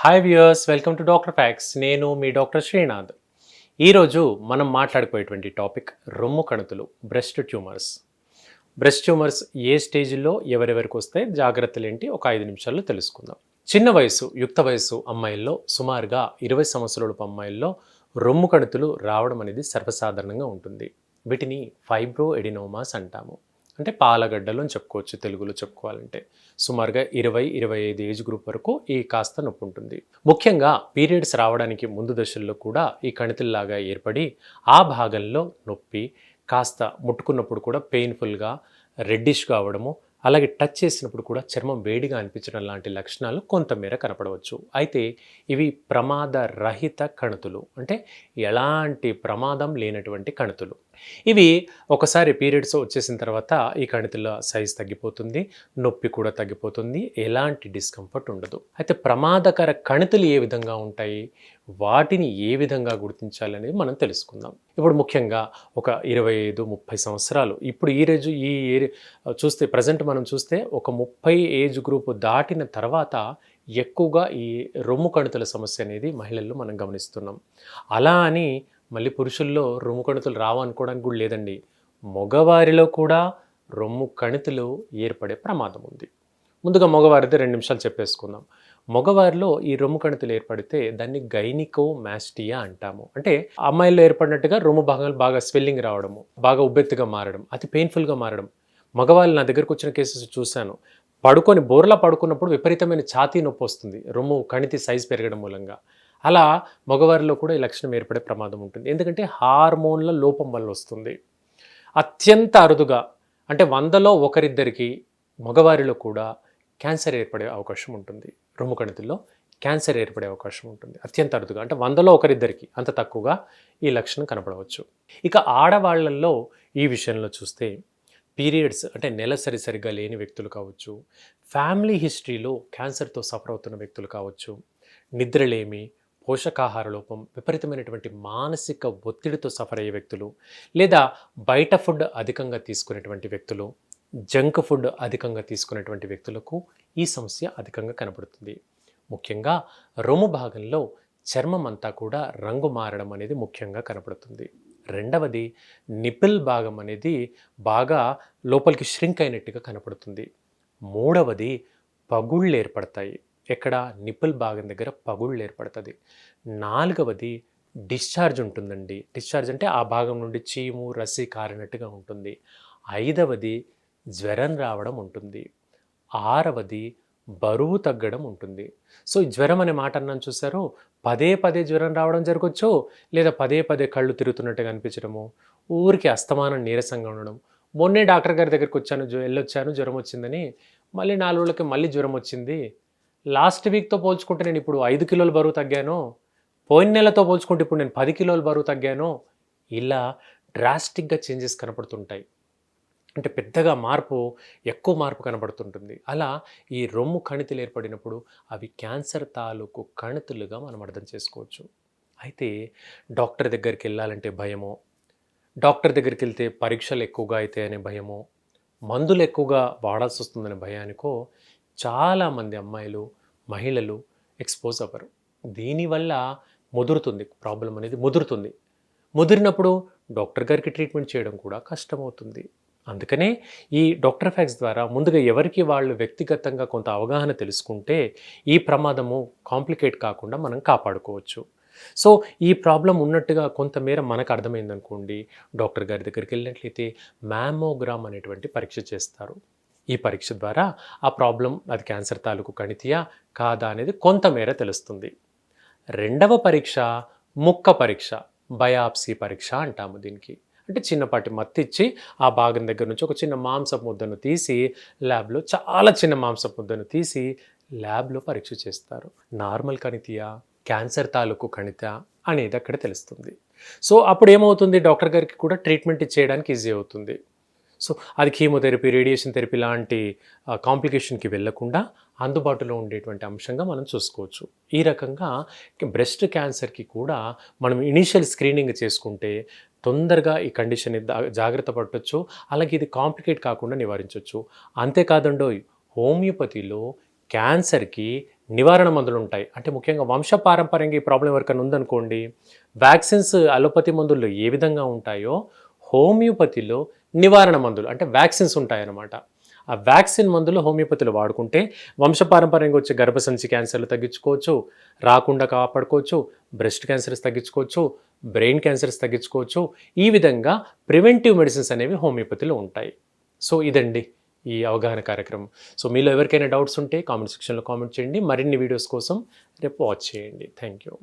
Hi viewers, welcome to doctor fax. నేను మీ doctor Srinath. ఈరోజు మనం మాట్లాడుకునేటువంటి టాపిక్ రొమ్ము కణుతులు, బ్రెస్ట్ ట్యూమర్స్. బ్రెస్ట్ ట్యూమర్స్ ఏ స్టేజ్లో ఎవరెవరికి వస్తే జాగ్రత్తలు ఏంటి ఒక 5 నిమిషాల్లో తెలుసుకుందాం. చిన్న వయసు, యుక్త వయసు అమ్మాయిల్లో సుమారుగా 20 సంవత్సరాలపు అమ్మాయిల్లో రొమ్ము కణుతులు రావడం అనేది సర్వసాధారణంగా ఉంటుంది. వీటిని ఫైబ్రో ఎడినోమాస్ అంటాము. అంటే పాలగడ్డలు అని చెప్పుకోవచ్చు తెలుగులో చెప్పుకోవాలంటే. సుమారుగా 20-25 ఏజ్ గ్రూప్ వరకు ఈ కాస్త నొప్పి ఉంటుంది. ముఖ్యంగా పీరియడ్స్ రావడానికి ముందు దశల్లో కూడా ఈ కణితుల్లాగా ఏర్పడి ఆ భాగంలో నొప్పి, కాస్త ముట్టుకున్నప్పుడు కూడా పెయిన్ఫుల్గా రెడ్డిష్గా అవ్వడము, అలాగే టచ్ చేసినప్పుడు కూడా చర్మం వేడిగా అనిపించడం లాంటి లక్షణాలు కొంతమేర కనపడవచ్చు. అయితే ఇవి ప్రమాద రహిత కణుతులు, అంటే ఎలాంటి ప్రమాదం లేనటువంటి కణుతులు. ఇవి ఒకసారి పీరియడ్స్ వచ్చేసిన తర్వాత ఈ కణితుల సైజ్ తగ్గిపోతుంది, నొప్పి కూడా తగ్గిపోతుంది, ఎలాంటి డిస్కంఫర్ట్ ఉండదు. అయితే ప్రమాదకర కణితులు ఏ విధంగా ఉంటాయి, వాటిని ఏ విధంగా గుర్తించాలనేది మనం తెలుసుకుందాం. ఇప్పుడు ముఖ్యంగా ఒక 25-30 సంవత్సరాలు, ఇప్పుడు ఈ చూస్తే ప్రజెంట్ మనం చూస్తే ఒక 30 ఏజ్ గ్రూప్ దాటిన తర్వాత ఎక్కువగా ఈ రొమ్ము కణితుల సమస్య అనేది మహిళల్లో మనం గమనిస్తున్నాం. అలా అని మళ్ళీ పురుషుల్లో రొమ్ము కణితులు రావనుకోవడానికి కూడా లేదండి. మగవారిలో కూడా రొమ్ము కణితులు ఏర్పడే ప్రమాదం ఉంది. ముందుగా మగవారిది 2 నిమిషాలు చెప్పేసుకుందాం. మగవారిలో ఈ రొమ్ము కణితులు ఏర్పడితే దాన్ని గైనికోమాస్టియా అంటాము. అంటే అమ్మాయిల్లో ఏర్పడినట్టుగా రొమ్ము భాగాలు బాగా స్వెల్లింగ్ రావడము, బాగా ఉబ్బెత్తుగా మారడం, అతి పెయిన్ఫుల్గా మారడం. మగవాళ్ళు నా దగ్గరకు వచ్చిన కేసెస్ చూశాను. బోర్లా పడుకున్నప్పుడు విపరీతమైన ఛాతీ నొప్పి వస్తుంది, రొమ్ము కణితి సైజ్ పెరగడం మూలంగా. అలా మగవారిలో కూడా ఈ లక్షణం ఏర్పడే ప్రమాదం ఉంటుంది. ఎందుకంటే హార్మోన్ల లోపం వల్ల వస్తుంది. అత్యంత అరుదుగా, అంటే 100లో ఒకరిద్దరికి మగవారిలో కూడా క్యాన్సర్ ఏర్పడే అవకాశం ఉంటుంది. రొమ్ము కణితుల్లో క్యాన్సర్ ఏర్పడే అవకాశం ఉంటుంది అత్యంత అరుదుగా. అంటే 100లో ఒకరిద్దరికి, అంత తక్కువగా ఈ లక్షణం కనపడవచ్చు. ఇక ఆడవాళ్లలో ఈ విషయంలో చూస్తే పీరియడ్స్ అంటే నెలసరి సరిగ్గా లేని వ్యక్తులు కావచ్చు, ఫ్యామిలీ హిస్టరీలో క్యాన్సర్తో సఫర్ అవుతున్న వ్యక్తులు కావచ్చు, నిద్రలేమి, పోషకాహార లోపం, విపరీతమైనటువంటి మానసిక ఒత్తిడితో సఫర్ అయ్యే వ్యక్తులు, లేదా బయట ఫుడ్ అధికంగా తీసుకునేటువంటి వ్యక్తులు, జంక్ ఫుడ్ అధికంగా తీసుకునేటువంటి వ్యక్తులకు ఈ సమస్య అధికంగా కనబడుతుంది. ముఖ్యంగా రొమ్ము భాగంలో చర్మం అంతా కూడా రంగు మారడం అనేది ముఖ్యంగా కనబడుతుంది. రెండవది, నిపిల్ భాగం అనేది బాగా లోపలికి ష్రింక్ అయినట్టుగా కనపడుతుంది. మూడవది, పగుళ్ళు ఏర్పడతాయి. ఎక్కడ? నిపుల్ భాగం దగ్గర పగుళ్ళు ఏర్పడుతుంది. నాలుగవది, డిశ్చార్జ్ ఉంటుందండి. డిశ్చార్జ్ అంటే ఆ భాగం నుండి చీము రసి కారినట్టుగా ఉంటుంది. ఐదవది, జ్వరం రావడం ఉంటుంది. ఆరవది, బరువు తగ్గడం ఉంటుంది. సో ఈ జ్వరం అనే మాట అన్నాను చూసారు, పదే పదే జ్వరం రావడం జరగచ్చు, లేదా పదే పదే కళ్ళు తిరుగుతున్నట్టుగా అనిపించడము, ఊరికి అస్తమానం నీరసంగా ఉండడం. మొన్నే డాక్టర్ గారి దగ్గరికి వెళ్ళొచ్చాను జ్వరం వచ్చిందని, మళ్ళీ 4 రోజులకి మళ్ళీ జ్వరం వచ్చింది. లాస్ట్ వీక్తో పోల్చుకుంటే నేను ఇప్పుడు 5 కిలోలు బరువు తగ్గాను, పోయిన నెలతో పోల్చుకుంటే ఇప్పుడు నేను 10 కిలోలు బరువు తగ్గాను. ఇలా డ్రాస్టిక్గా చేంజెస్ కనపడుతుంటాయి. అంటే పెద్దగా ఎక్కువ మార్పు కనబడుతుంటుంది. అలా ఈ రొమ్ము కణితులు ఏర్పడినప్పుడు అవి క్యాన్సర్ తాలూకు కణితులుగా మనం అర్థం చేసుకోవచ్చు. అయితే డాక్టర్ దగ్గరికి వెళ్ళాలంటే భయమో, డాక్టర్ దగ్గరికి వెళ్తే పరీక్షలు ఎక్కువగా అయితే అనే భయమో, మందులు ఎక్కువగా వాడాల్సి వస్తుందనే భయానికో చాలామంది అమ్మాయిలు, మహిళలు ఎక్స్పోజ్ అవ్వరు. దీనివల్ల ప్రాబ్లం అనేది ముదురుతుంది. ముదిరినప్పుడు డాక్టర్ గారికి ట్రీట్మెంట్ చేయడం కూడా కష్టమవుతుంది. అందుకనే ఈ డాక్టర్ ఫ్యాక్స్ ద్వారా ముందుగా ఎవరికి వాళ్ళు వ్యక్తిగతంగా కొంత అవగాహన తెలుసుకుంటే ఈ ప్రమాదము కాంప్లికేట్ కాకుండా మనం కాపాడుకోవచ్చు. సో ఈ ప్రాబ్లం ఉన్నట్టుగా కొంతమేర మనకు అర్థమైందనుకోండి, డాక్టర్ గారి దగ్గరికి వెళ్ళినట్లయితే మ్యామోగ్రామ్ అనేటువంటి పరీక్ష చేస్తారు. ఈ పరీక్ష ద్వారా ఆ ప్రాబ్లం అది క్యాన్సర్ తాలూకు కణితియా కాదా అనేది కొంతమేర తెలుస్తుంది. రెండవ పరీక్ష ముక్క పరీక్ష, బయాప్సీ పరీక్ష అంటాము దీనికి. అంటే చిన్నపాటి మత్తిచ్చి ఆ భాగం దగ్గర నుంచి ఒక చిన్న మాంసపు ముద్దను తీసి ల్యాబ్లో, చాలా చిన్న మాంసపు ముద్దను తీసి ల్యాబ్లో పరీక్ష చేస్తారు. నార్మల్ కణితియా, క్యాన్సర్ తాలూకు కణిత అనేది అక్కడ తెలుస్తుంది. సో అప్పుడు ఏమవుతుంది, డాక్టర్ గారికి కూడా ట్రీట్మెంట్ చేయడానికి ఈజీ అవుతుంది. సో అది కీమోథెరపీ, రేడియేషన్ థెరపీ లాంటి కాంప్లికేషన్కి వెళ్ళకుండా అందుబాటులో ఉండేటువంటి అంశంగా మనం చూసుకోవచ్చు. ఈ రకంగా బ్రెస్ట్ క్యాన్సర్కి కూడా మనం ఇనీషియల్ స్క్రీనింగ్ చేసుకుంటే తొందరగా ఈ కండిషన్ని జాగ్రత్త పట్టొచ్చు, అలాగే ఇది కాంప్లికేట్ కాకుండా నివారించవచ్చు. అంతేకాదండోయ్, హోమియోపతిలో క్యాన్సర్కి నివారణ మందులు ఉంటాయి. అంటే ముఖ్యంగా వంశపారంపర్యంగా ఈ ప్రాబ్లం ఎవరికైనా ఉందనుకోండి, వ్యాక్సిన్స్ అలోపతి మందుల్లో ఏ విధంగా ఉంటాయో హోమియోపతిలో నివారణ మందులు అంటే వ్యాక్సిన్స్ ఉంటాయన్నమాట. ఆ వ్యాక్సిన్ మందులు హోమియోపతిలో వాడుకుంటే వంశపారంపర్యంగా వచ్చే గర్భసంచి క్యాన్సర్లు తగ్గించుకోవచ్చు, రాకుండా కాపాడుకోవచ్చు, బ్రెస్ట్ క్యాన్సర్స్ తగ్గించుకోవచ్చు, బ్రెయిన్ క్యాన్సర్స్ తగ్గించుకోవచ్చు. ఈ విధంగా ప్రివెంటివ్ మెడిసిన్స్ అనేవి హోమియోపతిలో ఉంటాయి. సో ఇదండి ఈ అవగాహన కార్యక్రమం. సో మీలో ఎవరికైనా డౌట్స్ ఉంటే కామెంట్ సెక్షన్లో కామెంట్ చేయండి. మరిన్ని వీడియోస్ కోసం రేపు వాచ్ చేయండి. Thank you.